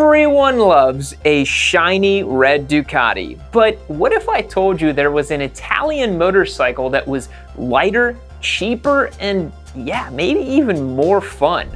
Everyone loves a shiny red Ducati, but what if I told you there was an Italian motorcycle that was lighter, cheaper, and yeah, maybe even more fun?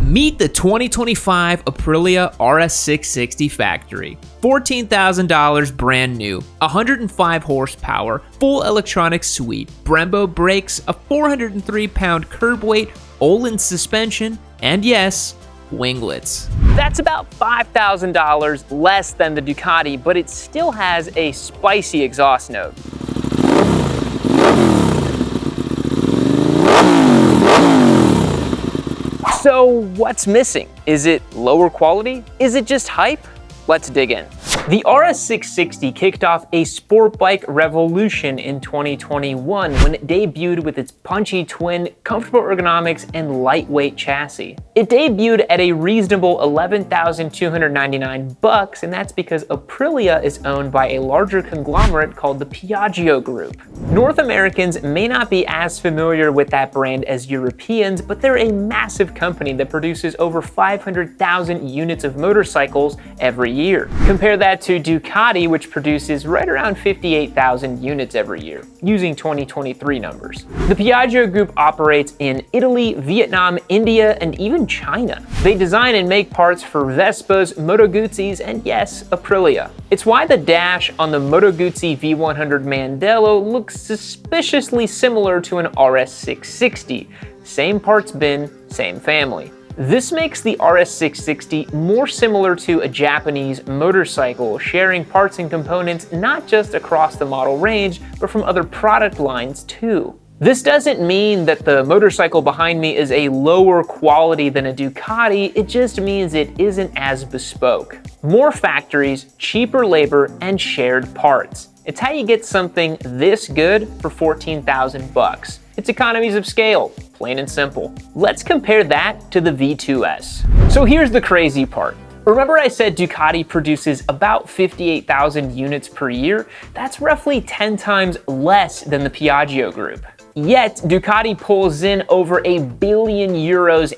Meet the 2025 Aprilia RS660 factory. $14,000 brand new, 105 horsepower, full electronic suite, Brembo brakes, a 403-pound curb weight, Öhlins suspension, and yes, winglets. That's about $5,000 less than the Ducati, but it still has a spicy exhaust note. So what's missing? Is it lower quality? Is it just hype? Let's dig in. The RS660 kicked off a sport bike revolution in 2021 when it debuted with its punchy twin, comfortable ergonomics, and lightweight chassis. It debuted at a reasonable $11,299, and that's because Aprilia is owned by a larger conglomerate called the Piaggio Group. North Americans may not be as familiar with that brand as Europeans, but they're a massive company that produces over 500,000 units of motorcycles every year. Compare that to Ducati, which produces right around 58,000 units every year, using 2023 numbers. The Piaggio Group operates in Italy, Vietnam, India, and even China. They design and make parts for Vespas, Moto Guzzi's, and yes, Aprilia. It's why the dash on the Moto Guzzi V100 Mandello looks suspiciously similar to an RS660. Same parts bin, same family. This makes the RS660 more similar to a Japanese motorcycle, sharing parts and components not just across the model range, but from other product lines too. This doesn't mean that the motorcycle behind me is a lower quality than a Ducati, it just means it isn't as bespoke. More factories, cheaper labor, and shared parts. It's how you get something this good for $14,000. It's economies of scale, plain and simple. Let's compare that to the V2S. So here's the crazy part. Remember I said Ducati produces about 58,000 units per year? That's roughly 10 times less than the Piaggio Group. Yet, Ducati pulls in over €1 billion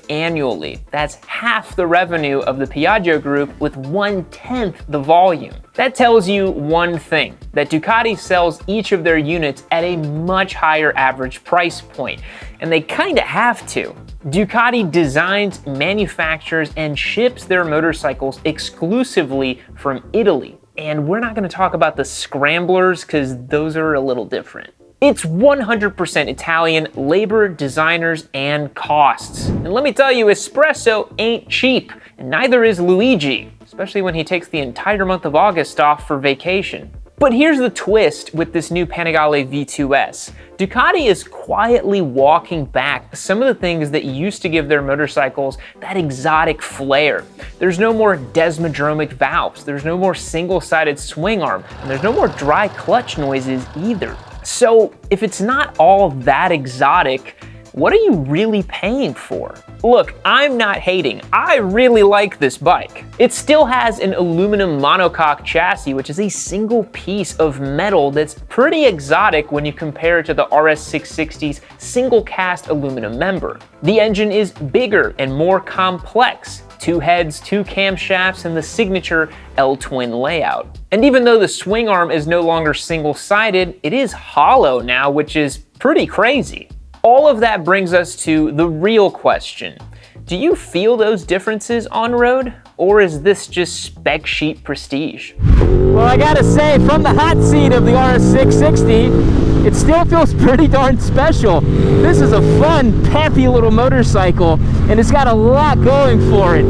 annually. That's half the revenue of the Piaggio Group with 1/10 the volume. That tells you one thing, that Ducati sells each of their units at a much higher average price point, and they kinda have to. Ducati designs, manufactures, and ships their motorcycles exclusively from Italy. And we're not gonna talk about the scramblers, because those are a little different. It's 100% Italian labor, designers, and costs. And let me tell you, espresso ain't cheap, and neither is Luigi, especially when he takes the entire month of August off for vacation. But here's the twist with this new Panigale V2S. Ducati is quietly walking back some of the things that used to give their motorcycles that exotic flair. There's no more desmodromic valves, there's no more single-sided swing arm, and there's no more dry clutch noises either. So if it's not all that exotic, what are you really paying for? Look, I'm not hating. I really like this bike. It still has an aluminum monocoque chassis, which is a single piece of metal that's pretty exotic when you compare it to the RS660's single cast aluminum member. The engine is bigger and more complex. 2 heads, 2 camshafts, and the signature L-twin layout. And even though the swing arm is no longer single-sided, it is hollow now, which is pretty crazy. All of that brings us to the real question. Do you feel those differences on road? Or is this just spec sheet prestige? Well, I gotta say, from the hot seat of the RS660, it still feels pretty darn special. This is a fun, peppy little motorcycle, and it's got a lot going for it.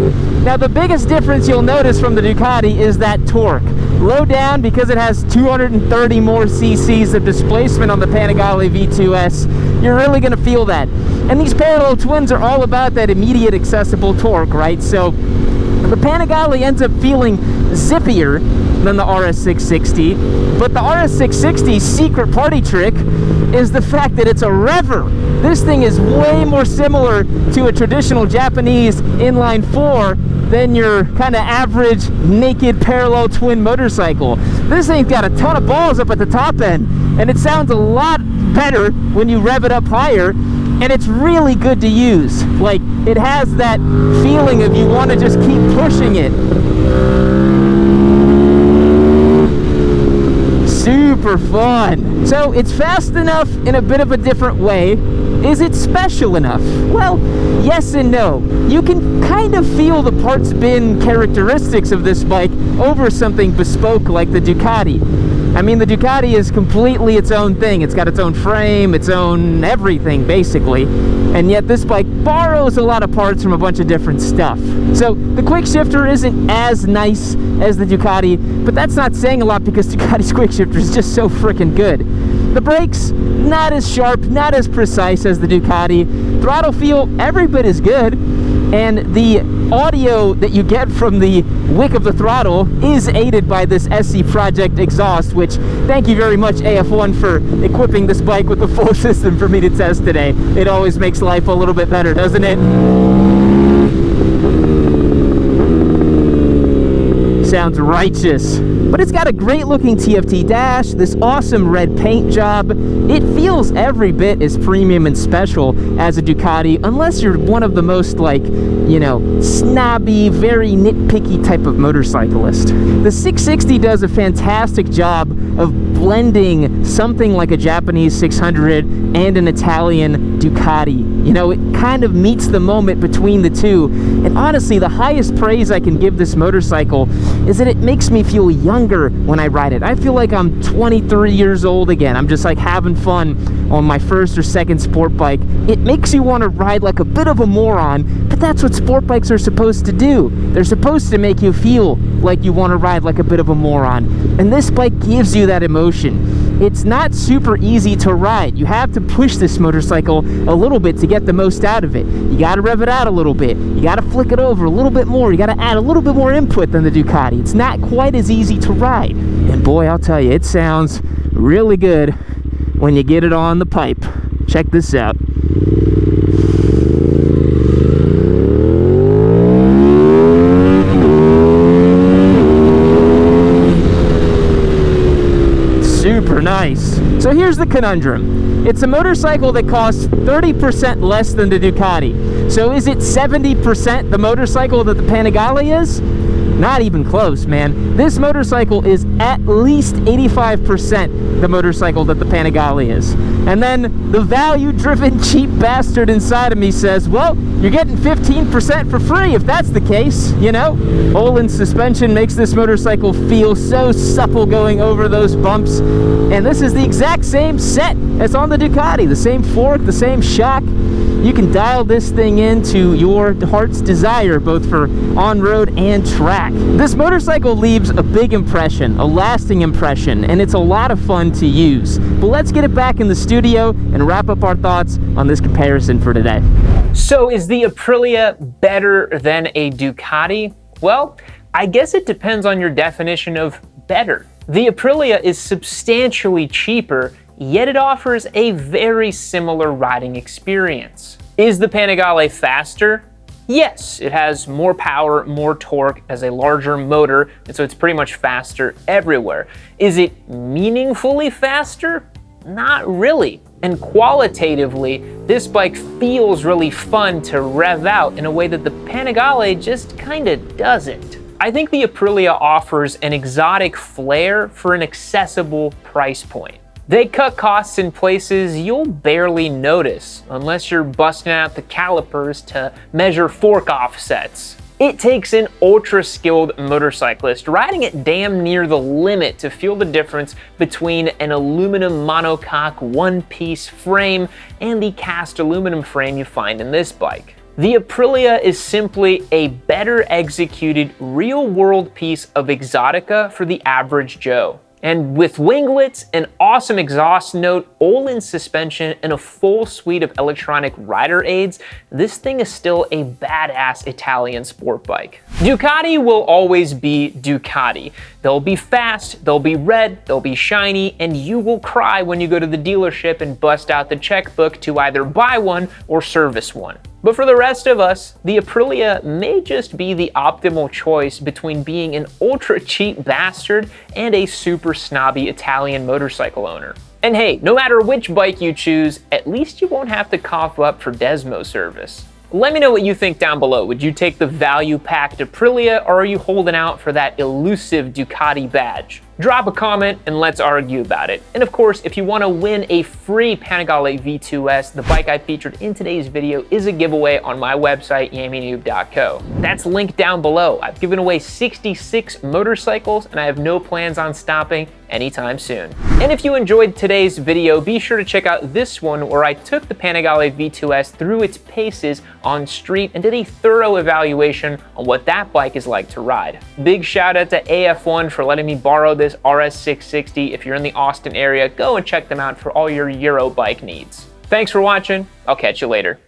Now, the biggest difference you'll notice from the Ducati is that torque. Low down, because it has 230 more cc's of displacement on the Panigale V2S, you're really gonna feel that. And these parallel twins are all about that immediate accessible torque, right? So the Panigale ends up feeling zippier than the RS660, but the RS660's secret party trick is the fact that it's a rever. This thing is way more similar to a traditional Japanese inline 4 than your kind of average naked parallel twin motorcycle. This thing's got a ton of balls up at the top end, and it sounds a lot better when you rev it up higher, and it's really good to use. Like, it has that feeling of you want to just keep pushing it. Super fun. So it's fast enough in a bit of a different way. Is it special enough? Well, yes and no. You can kind of feel the parts bin characteristics of this bike over something bespoke like the Ducati. I mean, the Ducati is completely its own thing. It's got its own frame, its own everything, basically. And yet this bike borrows a lot of parts from a bunch of different stuff. So the quick shifter isn't as nice as the Ducati, but that's not saying a lot because Ducati's quick shifter is just so freaking good. The brakes, not as sharp, not as precise as the Ducati. Throttle feel, every bit as good. And the audio that you get from the wick of the throttle is aided by this SC Project exhaust, which, thank you very much, AF1, for equipping this bike with the full system for me to test today. It always makes life a little bit better, doesn't it? Sounds righteous. But it's got a great looking TFT dash, this awesome red paint job. It feels every bit as premium and special as a Ducati, unless you're one of the most, like, you know, snobby, very nitpicky type of motorcyclist. The 660 does a fantastic job of blending something like a Japanese 600 and an Italian Ducati. You know, it kind of meets the moment between the two. And honestly, the highest praise I can give this motorcycle is that it makes me feel younger when I ride it. I feel like I'm 23 years old again. I'm just like having fun on my first or second sport bike. It makes you want to ride like a bit of a moron, but that's what sport bikes are supposed to do. They're supposed to make you feel like you want to ride like a bit of a moron. And this bike gives you that emotion. It's not super easy to ride. You have to push this motorcycle a little bit to get the most out of it. You got to rev it out a little bit. You got to flick it over a little bit more. You got to add a little bit more input than the Ducati. It's not quite as easy to ride. And boy, I'll tell you, it sounds really good when you get it on the pipe. Check this out. Super nice. So here's the conundrum. It's a motorcycle that costs 30% less than the Ducati. So is it 70% the motorcycle that the Panigale is? Not even close, man. This motorcycle is at least 85% the motorcycle that the Panigale is. And then the value-driven cheap bastard inside of me says, well, you're getting 15% for free if that's the case, you know? Öhlins suspension makes this motorcycle feel so supple going over those bumps. And this is the exact same set as on the Ducati, the same fork, the same shock. You can dial this thing into your heart's desire, both for on-road and track. This motorcycle leaves a big impression, a lasting impression, and it's a lot of fun to use. But let's get it back in the studio and wrap up our thoughts on this comparison for today. So is the Aprilia better than a Ducati? Well, I guess it depends on your definition of better. The Aprilia is substantially cheaper, yet it offers a very similar riding experience. Is the Panigale faster? Yes, it has more power, more torque, has a larger motor, and so it's pretty much faster everywhere. Is it meaningfully faster? Not really. And qualitatively, this bike feels really fun to rev out in a way that the Panigale just kinda doesn't. I think the Aprilia offers an exotic flair for an accessible price point. They cut costs in places you'll barely notice unless you're busting out the calipers to measure fork offsets. It takes an ultra-skilled motorcyclist riding it damn near the limit to feel the difference between an aluminum monocoque one-piece frame and the cast aluminum frame you find in this bike. The Aprilia is simply a better executed real-world piece of exotica for the average Joe. And with winglets, an awesome exhaust note, Öhlins suspension, and a full suite of electronic rider aids, this thing is still a badass Italian sport bike. Ducati will always be Ducati. They'll be fast, they'll be red, they'll be shiny, and you will cry when you go to the dealership and bust out the checkbook to either buy one or service one. But for the rest of us, the Aprilia may just be the optimal choice between being an ultra cheap bastard and a super snobby Italian motorcycle owner. And hey, no matter which bike you choose, at least you won't have to cough up for Desmo service. Let me know what you think down below. Would you take the value-packed Aprilia, or are you holding out for that elusive Ducati badge? Drop a comment and let's argue about it. And of course, if you want to win a free Panigale V2S, the bike I featured in today's video is a giveaway on my website, yammynoob.co. That's linked down below. I've given away 66 motorcycles and I have no plans on stopping anytime soon. And if you enjoyed today's video, be sure to check out this one where I took the Panigale V2S through its paces on street and did a thorough evaluation on what that bike is like to ride. Big shout out to AF1 for letting me borrow this RS660. If you're in the Austin area, go and check them out for all your Euro bike needs. Thanks for watching. I'll catch you later.